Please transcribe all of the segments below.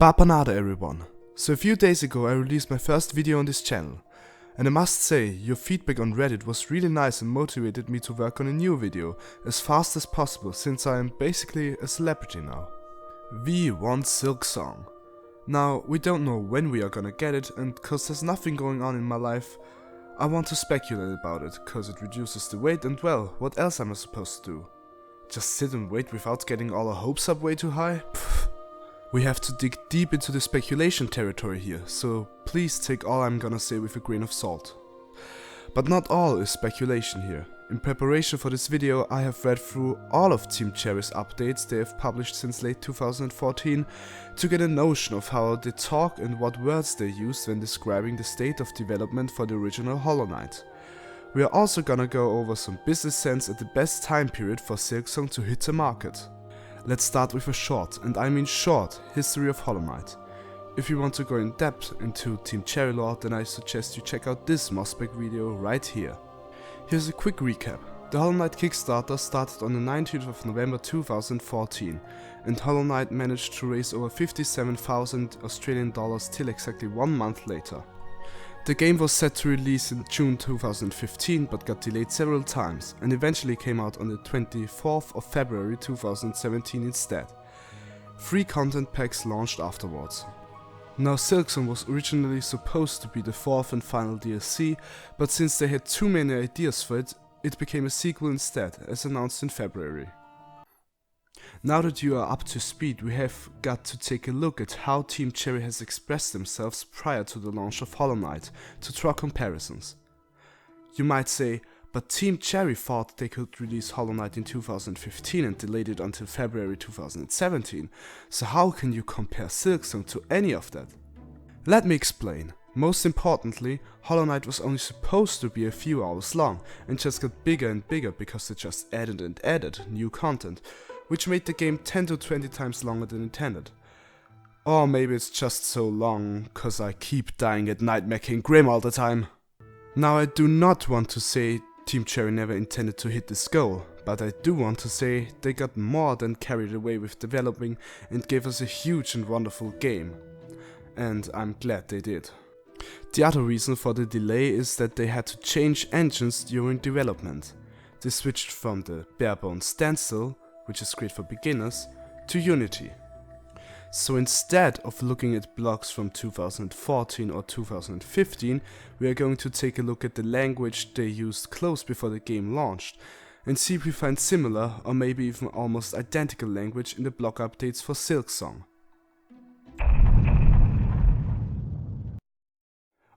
Bapanada everyone! So a few days ago I released my first video on this channel, and I must say your feedback on Reddit was really nice and motivated me to work on a new video as fast as possible since I am basically a celebrity now. We want Silksong. Now we don't know when we are gonna get it, and cause there's nothing going on in my life, I want to speculate about it cause it reduces the wait, and well, what else am I supposed to do? Just sit and wait without getting all our hopes up way too high? Pfft. We have to dig deep into the speculation territory here, so please take all I'm gonna say with a grain of salt. But not all is speculation here. In preparation for this video I have read through all of Team Cherry's updates they have published since late 2014 to get a notion of how they talk and what words they use when describing the state of development for the original Hollow Knight. We are also gonna go over some business sense at the best time period for Silksong to hit the market. Let's start with a short, and I mean short, history of Hollow Knight. If you want to go in depth into Team Cherry lore, then I suggest you check out this Mospec video right here. Here's a quick recap. The Hollow Knight Kickstarter started on the 19th of November 2014, and Hollow Knight managed to raise over 57,000 Australian dollars till exactly 1 month later. The game was set to release in June 2015 but got delayed several times and eventually came out on the 24th of February 2017 instead. 3 content packs launched afterwards. Now Silksong was originally supposed to be the 4th and final DLC, but since they had too many ideas for it, it became a sequel instead, as announced in February. Now that you are up to speed, we have got to take a look at how Team Cherry has expressed themselves prior to the launch of Hollow Knight to draw comparisons. You might say, but Team Cherry thought they could release Hollow Knight in 2015 and delayed it until February 2017, so how can you compare Silksong to any of that? Let me explain. Most importantly, Hollow Knight was only supposed to be a few hours long and just got bigger and bigger because they just added and added new content, which made the game 10 to 20 times longer than intended. Or maybe it's just so long cause I keep dying at night making Grim all the time. Now I do not want to say Team Cherry never intended to hit this goal, but I do want to say they got more than carried away with developing and gave us a huge and wonderful game. And I'm glad they did. The other reason for the delay is that they had to change engines during development. They switched from the barebones standstill, which is great for beginners, to Unity. So instead of looking at blocks from 2014 or 2015, we are going to take a look at the language they used close before the game launched, and see if we find similar or maybe even almost identical language in the block updates for Silksong.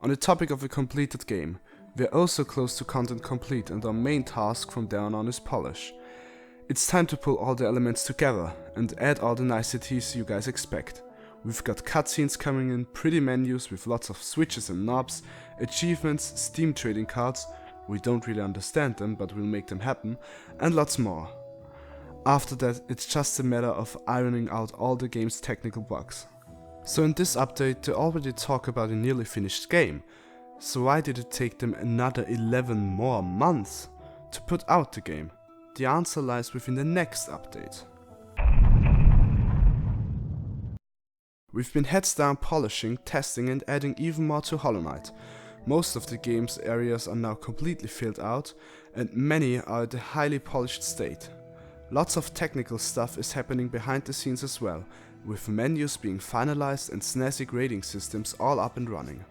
On the topic of a completed game, we are also close to content complete, and our main task from there on is polish. It's time to pull all the elements together and add all the niceties you guys expect. We've got cutscenes coming in, pretty menus with lots of switches and knobs, achievements, Steam trading cards, we don't really understand them but we'll make them happen, and lots more. After that, it's just a matter of ironing out all the game's technical bugs. So in this update they already talk about a nearly finished game, so why did it take them another 11 more months to put out the game? The answer lies within the next update. We've been heads down polishing, testing and adding even more to Hollow Knight. Most of the game's areas are now completely filled out and many are at a highly polished state. Lots of technical stuff is happening behind the scenes as well, with menus being finalized and snazzy grading systems all up and running.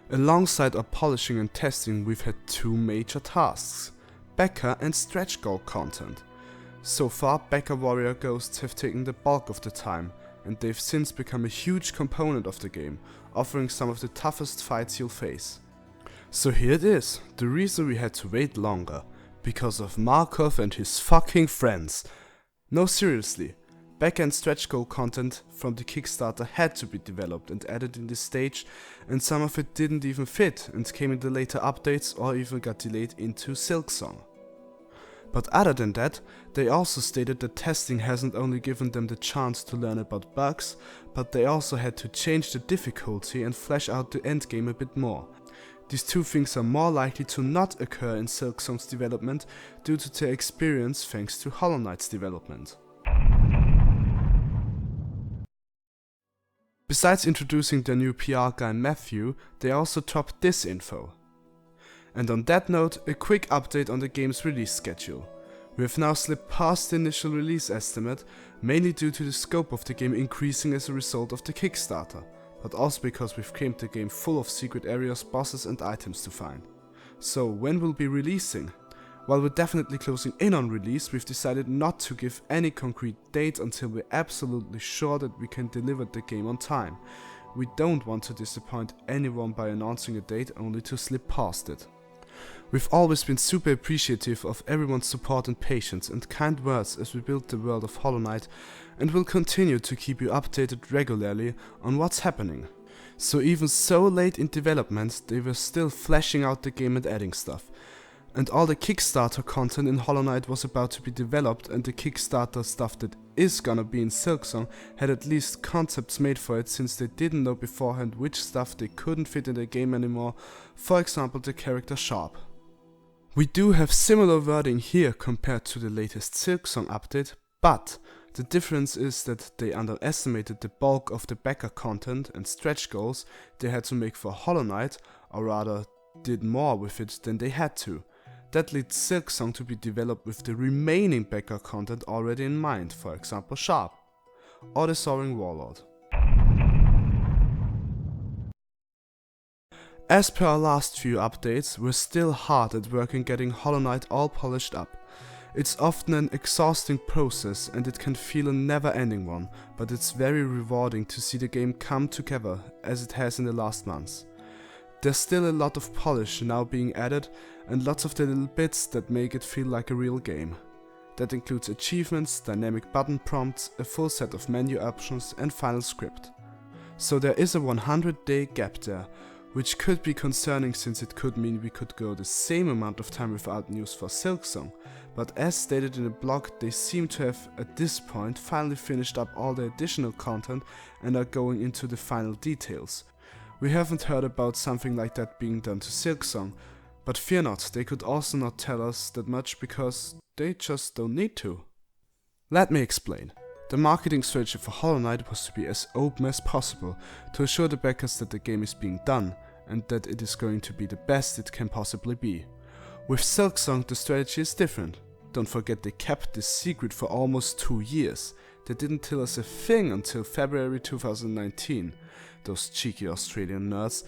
Alongside our polishing and testing, we've had 2 major tasks. Becca and stretch goal content. So far, Becca warrior ghosts have taken the bulk of the time, and they've since become a huge component of the game, offering some of the toughest fights you'll face. So here it is, the reason we had to wait longer, because of Markoth and his fucking friends. No, seriously, Becca and stretch goal content from the Kickstarter had to be developed and added in this stage, and some of it didn't even fit and came in the later updates or even got delayed into Silksong. But other than that, they also stated that testing hasn't only given them the chance to learn about bugs, but they also had to change the difficulty and flesh out the endgame a bit more. These 2 things are more likely to not occur in Silksong's development due to their experience thanks to Hollow Knight's development. Besides introducing their new PR guy Matthew, they also dropped this info. And on that note, a quick update on the game's release schedule. We have now slipped past the initial release estimate, mainly due to the scope of the game increasing as a result of the Kickstarter, but also because we've claimed the game full of secret areas, bosses and items to find. So when will be releasing? While we're definitely closing in on release, we've decided not to give any concrete date until we're absolutely sure that we can deliver the game on time. We don't want to disappoint anyone by announcing a date only to slip past it. We've always been super appreciative of everyone's support and patience and kind words as we build the world of Hollow Knight, and will continue to keep you updated regularly on what's happening. So even so late in development, they were still fleshing out the game and adding stuff. And all the Kickstarter content in Hollow Knight was about to be developed, and the Kickstarter stuff that is gonna be in Silksong had at least concepts made for it, since they didn't know beforehand which stuff they couldn't fit in the game anymore, for example the character Sharp. We do have similar wording here compared to the latest Silksong update, but the difference is that they underestimated the bulk of the backer content and stretch goals they had to make for Hollow Knight, or rather did more with it than they had to. That leads Silksong to be developed with the remaining backer content already in mind, for example Sharp, or the Soaring Warlord. As per our last few updates, we're still hard at work in getting Hollow Knight all polished up. It's often an exhausting process and it can feel a never-ending one, but it's very rewarding to see the game come together as it has in the last months. There's still a lot of polish now being added and lots of the little bits that make it feel like a real game. That includes achievements, dynamic button prompts, a full set of menu options and final script. So there is a 100-day gap there, which could be concerning since it could mean we could go the same amount of time without news for Silksong, but as stated in the blog, they seem to have at this point finally finished up all the additional content and are going into the final details. We haven't heard about something like that being done to Silksong, but fear not, they could also not tell us that much because they just don't need to. Let me explain. The marketing strategy for Hollow Knight was to be as open as possible, to assure the backers that the game is being done, and that it is going to be the best it can possibly be. With Silksong the strategy is different. Don't forget they kept this secret for almost 2 years. They didn't tell us a thing until February 2019, those cheeky Australian nerds,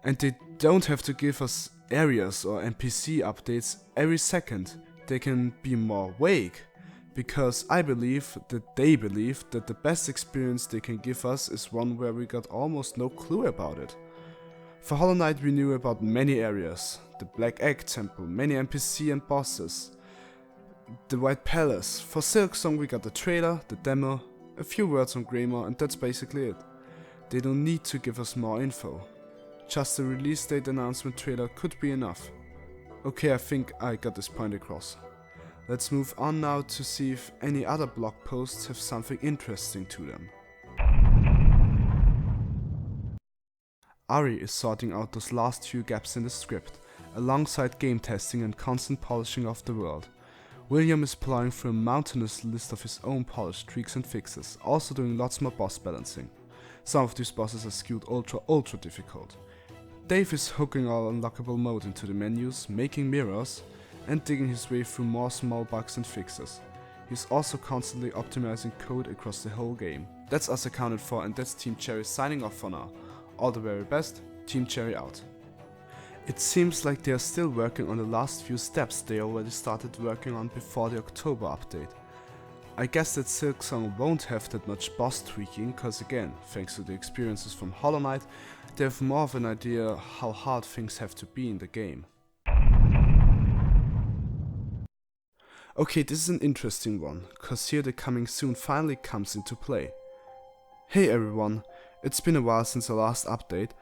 and they don't have to give us areas or NPC updates every second. They can be more vague, because I believe that they believe that the best experience they can give us is one where we got almost no clue about it. For Hollow Knight we knew about many areas, the Black Egg Temple, many NPC and bosses, the White Palace. For Silksong we got the trailer, the demo, a few words on Greymore, and that's basically it. They don't need to give us more info. Just the release date announcement trailer could be enough. Okay, I think I got this point across. Let's move on now to see if any other blog posts have something interesting to them. Ari is sorting out those last few gaps in the script, alongside game testing and constant polishing of the world. William is plowing through a mountainous list of his own polish tweaks and fixes, also doing lots more boss balancing. Some of these bosses are skewed ultra difficult. Dave is hooking all unlockable mode into the menus, making mirrors, and digging his way through more small bugs and fixes. He's also constantly optimizing code across the whole game. That's us accounted for, and that's Team Cherry signing off for now. All the very best, Team Cherry out. It seems like they are still working on the last few steps they already started working on before the October update. I guess that Silksong won't have that much boss tweaking, cause again, thanks to the experiences from Hollow Knight, they have more of an idea how hard things have to be in the game. Okay, this is an interesting one, cause here the coming soon finally comes into play. Hey everyone, it's been a while since the last update,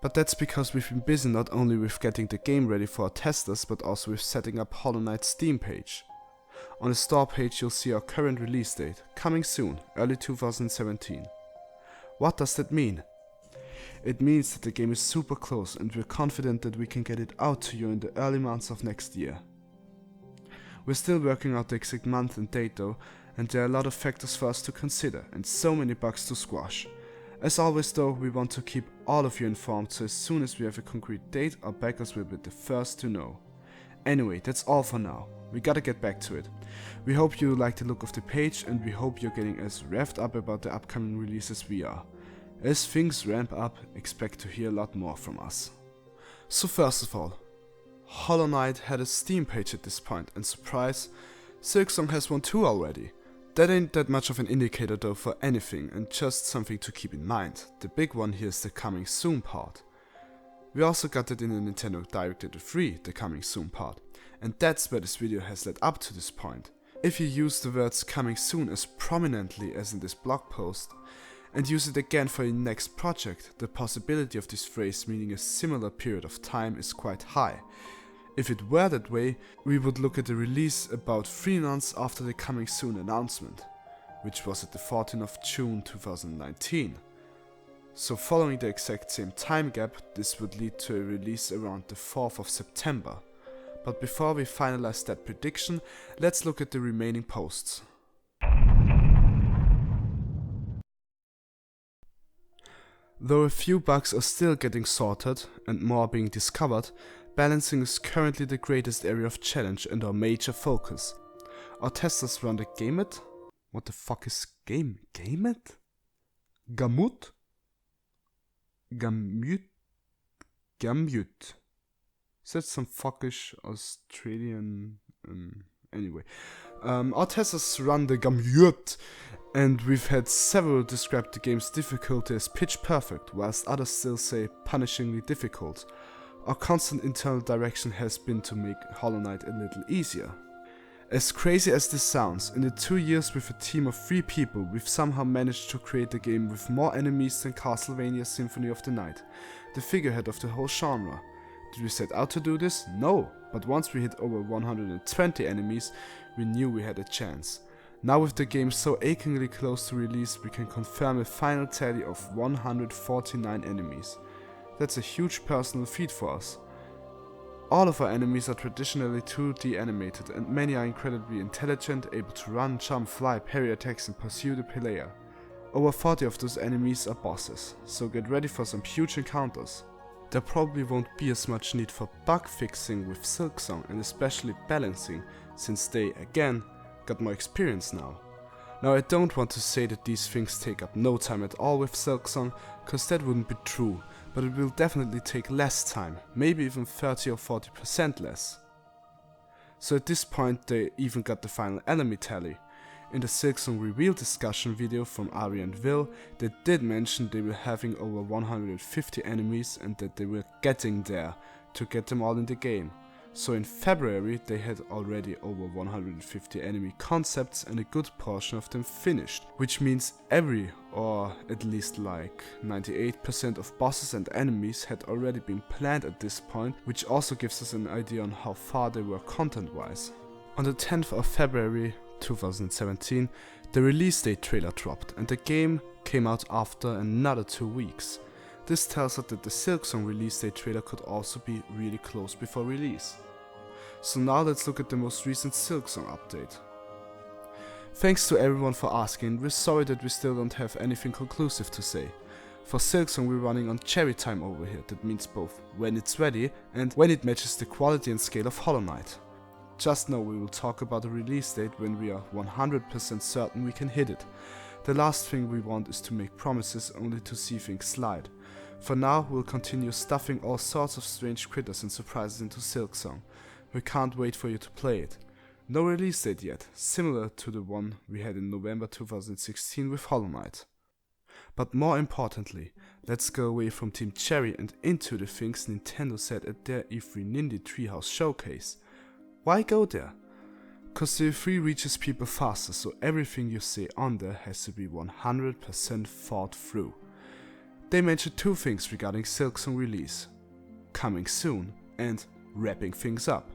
but that's because we've been busy not only with getting the game ready for our testers, but also with setting up Hollow Knight's Steam page. On the store page you'll see our current release date, coming soon, early 2017. What does that mean? It means that the game is super close and we're confident that we can get it out to you in the early months of next year. We're still working out the exact month and date though, and there are a lot of factors for us to consider and so many bugs to squash. As always though, we want to keep all of you informed, so as soon as we have a concrete date, our backers will be the first to know. Anyway, that's all for now. We gotta get back to it. We hope you like the look of the page, and we hope you're getting as revved up about the upcoming release as we are. As things ramp up, expect to hear a lot more from us. So first of all, Hollow Knight had a Steam page at this point, and surprise, Silksong has one too already. That ain't that much of an indicator though for anything, and just something to keep in mind. The big one here is the coming soon part. We also got it in the Nintendo Direct at E3, the coming soon part, and that's where this video has led up to this point. If you use the words coming soon as prominently as in this blog post, and use it again for your next project, the possibility of this phrase meaning a similar period of time is quite high. If it were that way, we would look at the release about 3 months after the coming soon announcement, which was at the 14th of June 2019. So following the exact same time gap, this would lead to a release around the 4th of September. But before we finalize that prediction, let's look at the remaining posts. Though a few bugs are still getting sorted and more being discovered, balancing is currently the greatest area of challenge and our major focus. Our testers run the Gamut? What the fuck is Gamut? Gamut? Gamut. Is that some fuckish Australian... anyway. Our testers run the Gamut, and we've had several describe the game's difficulty as pitch perfect, whilst others still say punishingly difficult. Our constant internal direction has been to make Hollow Knight a little easier. As crazy as this sounds, in the 2 years with a team of 3 people, we've somehow managed to create a game with more enemies than Castlevania Symphony of the Night, the figurehead of the whole genre. Did we set out to do this? No, but once we hit over 120 enemies, we knew we had a chance. Now with the game so achingly close to release, we can confirm a final tally of 149 enemies. That's a huge personal feat for us. All of our enemies are traditionally 2D animated, and many are incredibly intelligent, able to run, jump, fly, parry attacks and pursue the player. Over 40 of those enemies are bosses, so get ready for some huge encounters. There probably won't be as much need for bug fixing with Silksong and especially balancing, since they, again, got more experience now. Now I don't want to say that these things take up no time at all with Silksong, cause that wouldn't be true, but it will definitely take less time, maybe even 30 or 40% less. So at this point they even got the final enemy tally. In the Silksong reveal discussion video from Ari and Will, they did mention they were having over 150 enemies and that they were getting there to get them all in the game. So in February they had already over 150 enemy concepts and a good portion of them finished, which means every, or at least like 98% of bosses and enemies had already been planned at this point, which also gives us an idea on how far they were content wise. On the 10th of February 2017, the release date trailer dropped and the game came out after another 2 weeks. This tells us that the Silksong release date trailer could also be really close before release. So now let's look at the most recent Silksong update. Thanks to everyone for asking, we're sorry that we still don't have anything conclusive to say. For Silksong we're running on cherry time over here, that means both when it's ready and when it matches the quality and scale of Hollow Knight. Just know we will talk about the release date when we are 100% certain we can hit it. The last thing we want is to make promises only to see things slide. For now, we'll continue stuffing all sorts of strange critters and surprises into Silksong. We can't wait for you to play it. No release date yet, similar to the one we had in November 2016 with Hollow Knight. But more importantly, let's go away from Team Cherry and into the things Nintendo said at their E3 Nindy Treehouse showcase. Why go there? Cause the E3 reaches people faster, so everything you say on there has to be 100% thought through. They mentioned 2 things regarding Silksong release: coming soon and wrapping things up.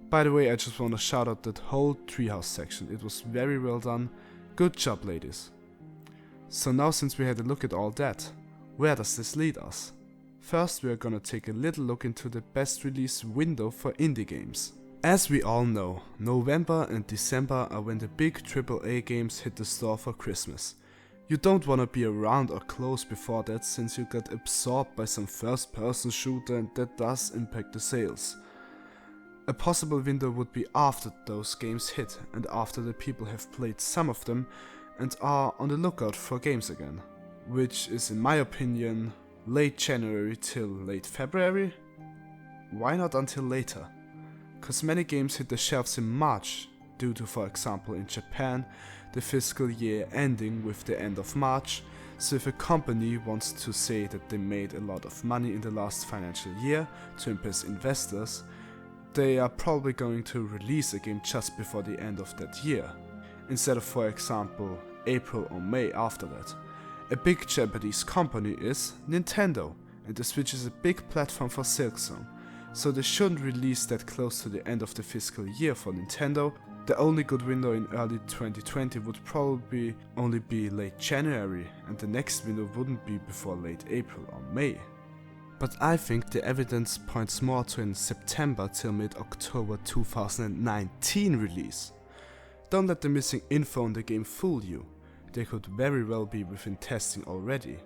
By the way, I just wanna shout out that whole treehouse section, it was very well done, good job ladies. So now since we had a look at all that, where does this lead us? First we are gonna take a little look into the best release window for indie games. As we all know, November and December are when the big AAA games hit the store for Christmas. You don't wanna be around or close before that, since you get absorbed by some first person shooter and that does impact the sales. A possible window would be after those games hit and after the people have played some of them and are on the lookout for games again, which is in my opinion late January till late February. Why not until later? Cause many games hit the shelves in March due to, for example in Japan, the fiscal year ending with the end of March. So if a company wants to say that they made a lot of money in the last financial year to impress investors, they are probably going to release a game just before the end of that year, instead of, for example, April or May after that. A big Japanese company is Nintendo, and the Switch is a big platform for Silksong, so they shouldn't release that close to the end of the fiscal year for Nintendo. The only good window in early 2020 would probably only be late January, and the next window wouldn't be before late April or May. But I think the evidence points more to a September till mid-October 2019 release. Don't let the missing info on the game fool you. They could very well be within testing already.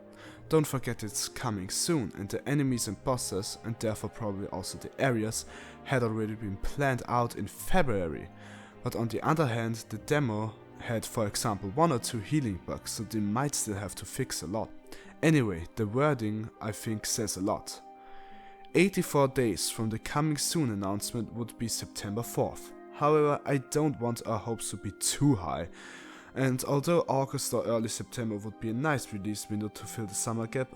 Don't forget it's coming soon, and the enemies and bosses, and therefore probably also the areas, had already been planned out in February. But on the other hand, the demo had, for example, 1 or 2 healing bugs, so they might still have to fix a lot. Anyway, the wording I think says a lot. 84 days from the coming soon announcement would be September 4th. However, I don't want our hopes to be too high, and although August or early September would be a nice release window to fill the summer gap,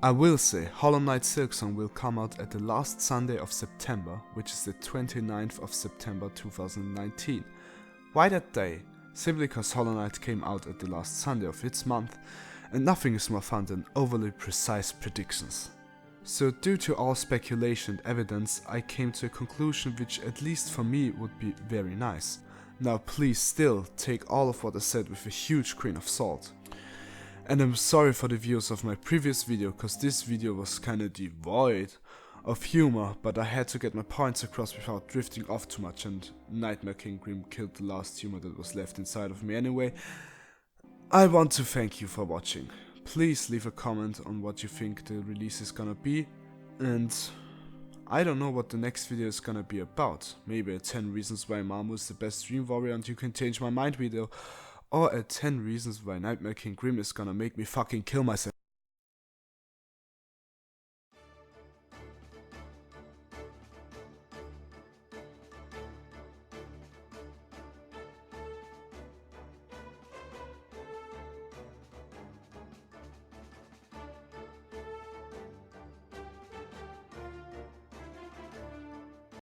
I will say Hollow Knight Silksong will come out at the last Sunday of September, which is the 29th of September 2019. Why that day? Simply because Hollow Knight came out at the last Sunday of its month, and nothing is more fun than overly precise predictions. So due to all speculation and evidence, I came to a conclusion which at least for me would be very nice. Now please still take all of what I said with a huge grain of salt. And I'm sorry for the viewers of my previous video, cause this video was kinda devoid of humor, but I had to get my points across without drifting off too much, and Nightmare King Grim killed the last humor that was left inside of me anyway. I want to thank you for watching. Please leave a comment on what you think the release is gonna be, and I don't know what the next video is gonna be about. Maybe a 10 reasons why Mamu is the best Dream Warrior and you can change my mind video, or a 10 reasons why Nightmare King Grim is gonna make me fucking kill myself.